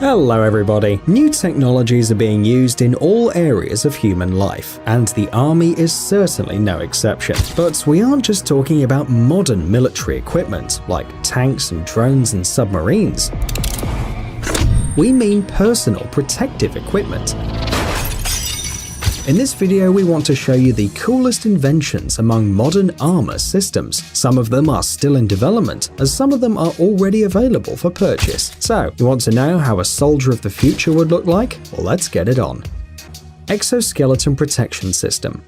Hello everybody! New technologies are being used in all areas of human life, and the army is certainly no exception. But we aren't just talking about modern military equipment, like tanks and drones and submarines. We mean personal protective equipment. In this video, we want to show you the coolest inventions among modern armor systems. Some of them are still in development, as some of them are already available for purchase. So, you want to know how a soldier of the future would look like? Well, let's get it on. Exoskeleton Protection System.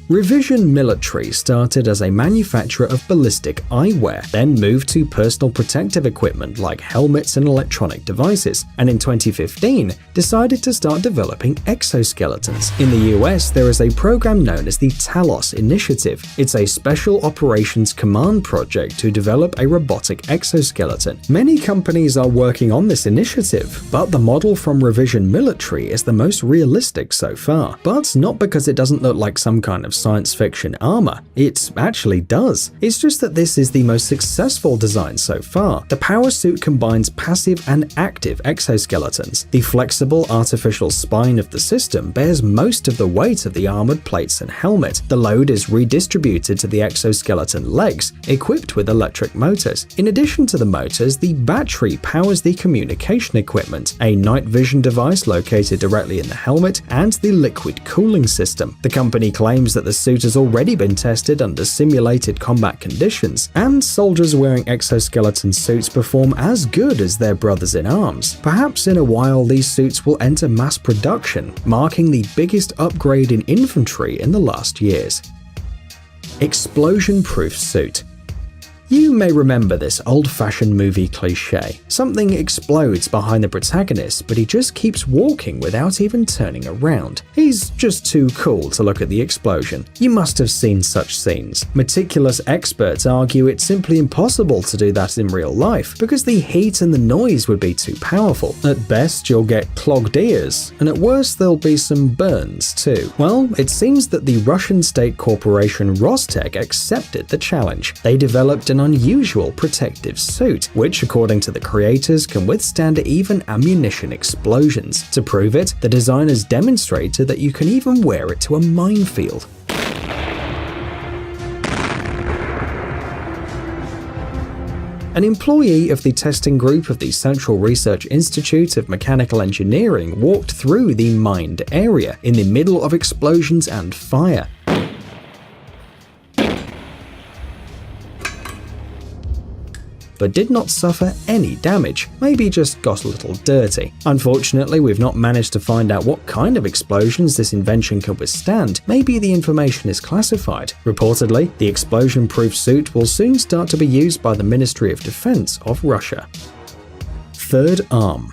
Revision Military started as a manufacturer of ballistic eyewear, then moved to personal protective equipment like helmets and electronic devices, and in 2015 decided to start developing exoskeletons. In the US, there is a program known as the Talos Initiative. It's a special operations command project to develop a robotic exoskeleton. Many companies are working on this initiative, but the model from Revision Military is the most realistic so far. But not because it doesn't look like some kind of science fiction armor. It actually does. It's just that this is the most successful design so far. The power suit combines passive and active exoskeletons. The flexible artificial spine of the system bears most of the weight of the armored plates and helmet. The load is redistributed to the exoskeleton legs, equipped with electric motors. In addition to the motors, the battery powers the communication equipment, a night vision device located directly in the helmet, and the liquid cooling system. The company claims that the suit has already been tested under simulated combat conditions, and soldiers wearing exoskeleton suits perform as good as their brothers in arms. Perhaps in a while these suits will enter mass production, marking the biggest upgrade in infantry in the last years. Explosion-proof suit. You may remember this old-fashioned movie cliché. Something explodes behind the protagonist, but he just keeps walking without even turning around. He's just too cool to look at the explosion. You must have seen such scenes. Meticulous experts argue it's simply impossible to do that in real life, because the heat and the noise would be too powerful. At best, you'll get clogged ears, and at worst there'll be some burns too. Well, it seems that the Russian state corporation Rostec accepted the challenge. They developed an unusual protective suit, which according to the creators can withstand even ammunition explosions. To prove it, the designers demonstrated that you can even wear it to a minefield. An employee of the testing group of the Central Research Institute of Mechanical Engineering walked through the mined area in the middle of explosions and fire. But did not suffer any damage, maybe just got a little dirty. Unfortunately, we've not managed to find out what kind of explosions this invention can withstand. Maybe the information is classified. Reportedly, the explosion-proof suit will soon start to be used by the Ministry of Defense of Russia. Third arm.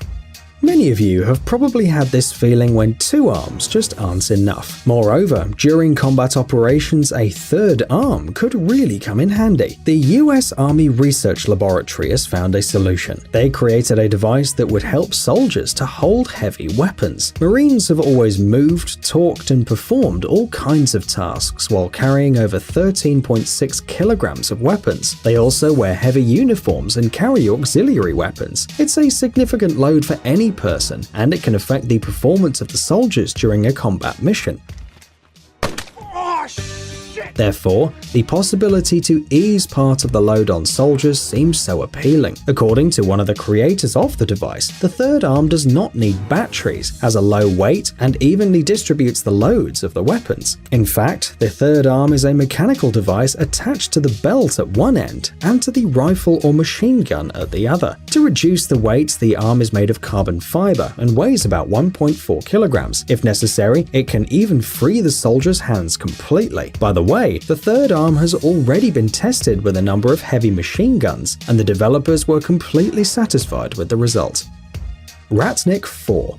Many of you have probably had this feeling when two arms just aren't enough. Moreover, during combat operations, a third arm could really come in handy. The US Army Research Laboratory has found a solution. They created a device that would help soldiers to hold heavy weapons. Marines have always moved, talked, and performed all kinds of tasks while carrying over 13.6 kilograms of weapons. They also wear heavy uniforms and carry auxiliary weapons. It's a significant load for any person, and it can affect the performance of the soldiers during a combat mission. Therefore, the possibility to ease part of the load on soldiers seems so appealing. According to one of the creators of the device, the third arm does not need batteries, has a low weight, and evenly distributes the loads of the weapons. In fact, the third arm is a mechanical device attached to the belt at one end and to the rifle or machine gun at the other. To reduce the weight, the arm is made of carbon fiber and weighs about 1.4 kilograms. If necessary, it can even free the soldier's hands completely. By the way, the third arm has already been tested with a number of heavy machine guns, and the developers were completely satisfied with the result. Ratnik 4.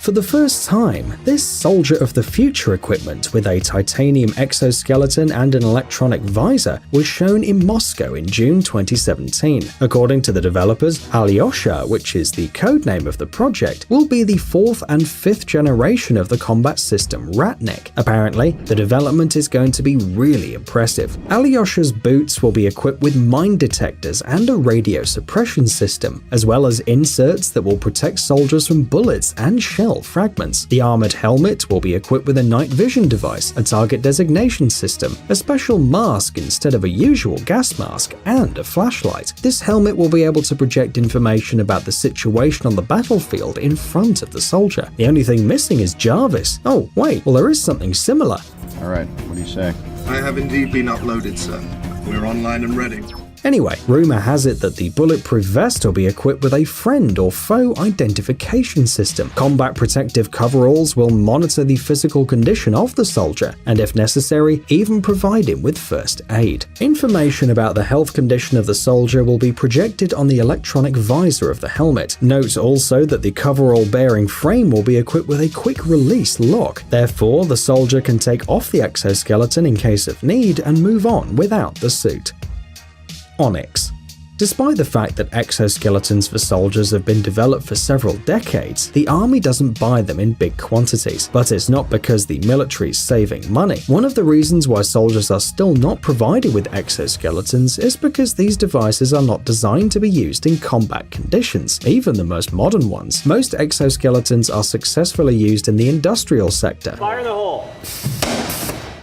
For the first time, this Soldier of the Future equipment with a titanium exoskeleton and an electronic visor was shown in Moscow in June 2017. According to the developers, Alyosha, which is the codename of the project, will be the 4th and 5th generation of the combat system Ratnik. Apparently, the development is going to be really impressive. Alyosha's boots will be equipped with mine detectors and a radio suppression system, as well as inserts that will protect soldiers from bullets and shell fragments. The armored helmet will be equipped with a night vision device, a target designation system, a special mask instead of a usual gas mask, and a flashlight. This helmet will be able to project information about the situation on the battlefield in front of the soldier. The only thing missing is Jarvis. Oh, wait, well there is something similar. Alright, what do you say? I have indeed been uploaded, sir. We're online and ready. Anyway, rumor has it that the bulletproof vest will be equipped with a friend or foe identification system. Combat protective coveralls will monitor the physical condition of the soldier, and if necessary, even provide him with first aid. Information about the health condition of the soldier will be projected on the electronic visor of the helmet. Note also that the coverall-bearing frame will be equipped with a quick-release lock. Therefore, the soldier can take off the exoskeleton in case of need and move on without the suit. Onyx. Despite the fact that exoskeletons for soldiers have been developed for several decades, the army doesn't buy them in big quantities. But it's not because the military is saving money. One of the reasons why soldiers are still not provided with exoskeletons is because these devices are not designed to be used in combat conditions, even the most modern ones. Most exoskeletons are successfully used in the industrial sector. Fire in the hole!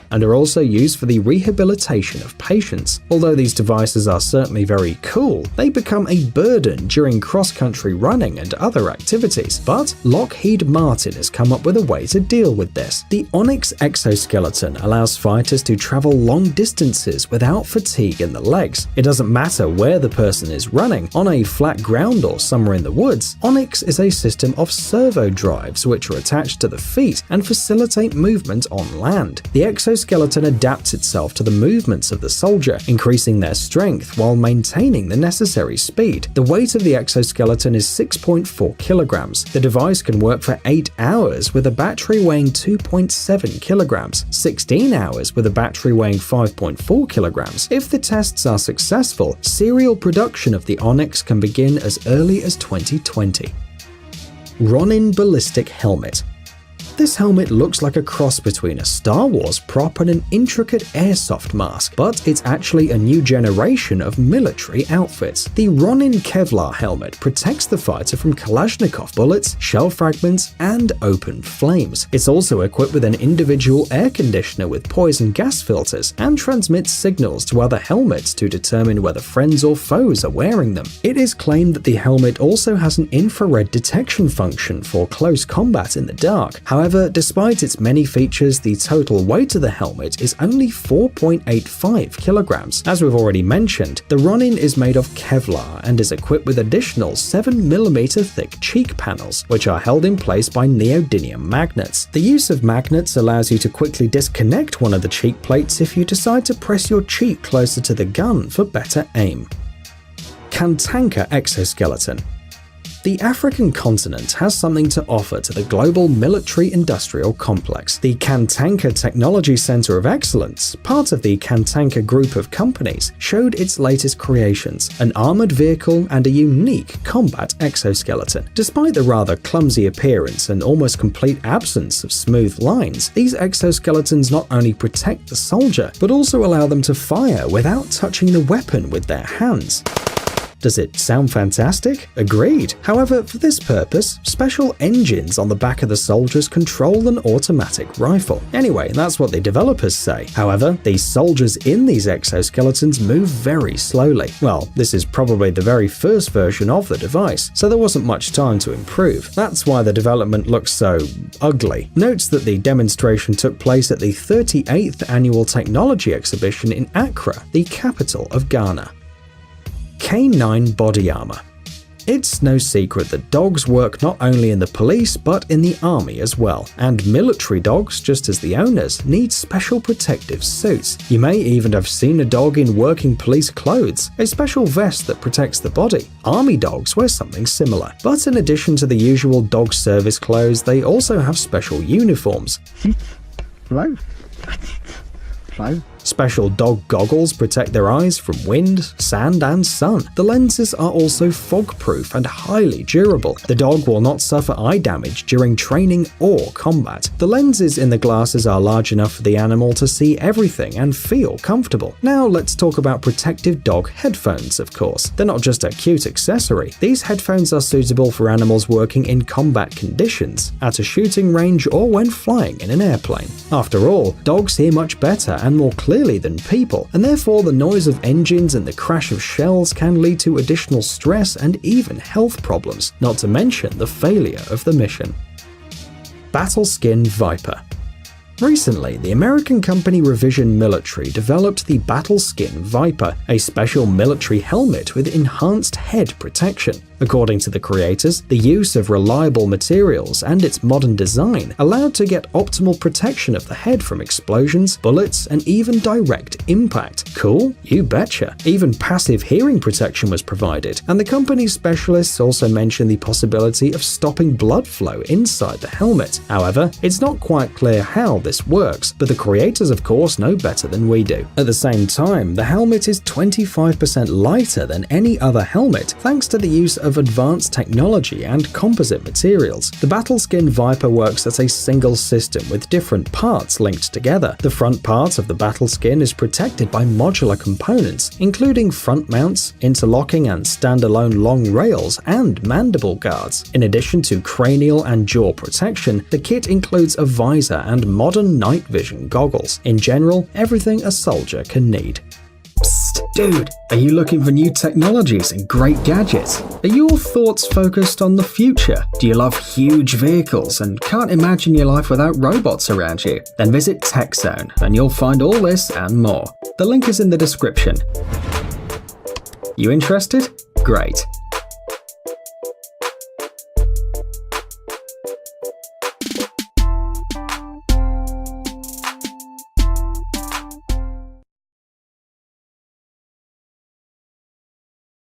And are also used for the rehabilitation of patients. Although these devices are certainly very cool, they become a burden during cross-country running and other activities. But Lockheed Martin has come up with a way to deal with this. The Onyx exoskeleton allows fighters to travel long distances without fatigue in the legs. It doesn't matter where the person is running, on a flat ground or somewhere in the woods. Onyx is a system of servo drives which are attached to the feet and facilitate movement on land. The exoskeleton adapts itself to the movements of the soldier, increasing their strength while maintaining the necessary speed. The weight of the exoskeleton is 6.4 kilograms. The device can work for 8 hours with a battery weighing 2.7 kilograms, 16 hours with a battery weighing 5.4 kilograms. If the tests are successful, serial production of the Onyx can begin as early as 2020. Ronin Ballistic Helmet. This helmet looks like a cross between a Star Wars prop and an intricate airsoft mask, but it's actually a new generation of military outfits. The Ronin Kevlar helmet protects the fighter from Kalashnikov bullets, shell fragments, and open flames. It's also equipped with an individual air conditioner with poison gas filters and transmits signals to other helmets to determine whether friends or foes are wearing them. It is claimed that the helmet also has an infrared detection function for close combat in the dark. However, despite its many features, the total weight of the helmet is only 4.85 kilograms. As we've already mentioned, the Ronin is made of Kevlar and is equipped with additional 7mm thick cheek panels, which are held in place by neodymium magnets. The use of magnets allows you to quickly disconnect one of the cheek plates if you decide to press your cheek closer to the gun for better aim. Kantanka exoskeleton. The African continent has something to offer to the global military-industrial complex. The Kantanka Technology Center of Excellence, part of the Kantanka group of companies, showed its latest creations, an armored vehicle and a unique combat exoskeleton. Despite the rather clumsy appearance and almost complete absence of smooth lines, these exoskeletons not only protect the soldier, but also allow them to fire without touching the weapon with their hands. Does it sound fantastic? Agreed. However, for this purpose, special engines on the back of the soldiers control an automatic rifle. Anyway, that's what the developers say. However, the soldiers in these exoskeletons move very slowly. Well, this is probably the very first version of the device, so there wasn't much time to improve. That's why the development looks so ugly. Notes that the demonstration took place at the 38th Annual Technology Exhibition in Accra, the capital of Ghana. K9 body armor. It's no secret that dogs work not only in the police but in the army as well, and military dogs, just as the owners, need special protective suits. You may even have seen a dog in working police clothes, a special vest that protects the body. Army dogs wear something similar, but in addition to the usual dog service clothes, they also have special uniforms. Special dog goggles protect their eyes from wind, sand, and sun. The lenses are also fog-proof and highly durable. The dog will not suffer eye damage during training or combat. The lenses in the glasses are large enough for the animal to see everything and feel comfortable. Now let's talk about protective dog headphones, of course. They're not just a cute accessory. These headphones are suitable for animals working in combat conditions, at a shooting range, or when flying in an airplane. After all, dogs hear much better and more clearly than people, and therefore the noise of engines and the crash of shells can lead to additional stress and even health problems, not to mention the failure of the mission. Battle Skin Viper. Recently, the American company Revision Military developed the Battle Skin Viper, a special military helmet with enhanced head protection. According to the creators, the use of reliable materials and its modern design allowed to get optimal protection of the head from explosions, bullets, and even direct impact. Cool? You betcha. Even passive hearing protection was provided, and the company's specialists also mentioned the possibility of stopping blood flow inside the helmet. However, it's not quite clear how this works, but the creators of course know better than we do. At the same time, the helmet is 25% lighter than any other helmet thanks to the use of advanced technology and composite materials. The Battle Skin Viper works as a single system with different parts linked together. The front part of the Battle Skin is protected by modular components, including front mounts, interlocking and standalone long rails, and mandible guards. In addition to cranial and jaw protection, the kit includes a visor and modern night vision goggles. In general, everything a soldier can need. Psst, dude, are you looking for new technologies and great gadgets? Are your thoughts focused on the future? Do you love huge vehicles and can't imagine your life without robots around you? Then visit TechZone and you'll find all this and more. The link is in the description. You interested? Great.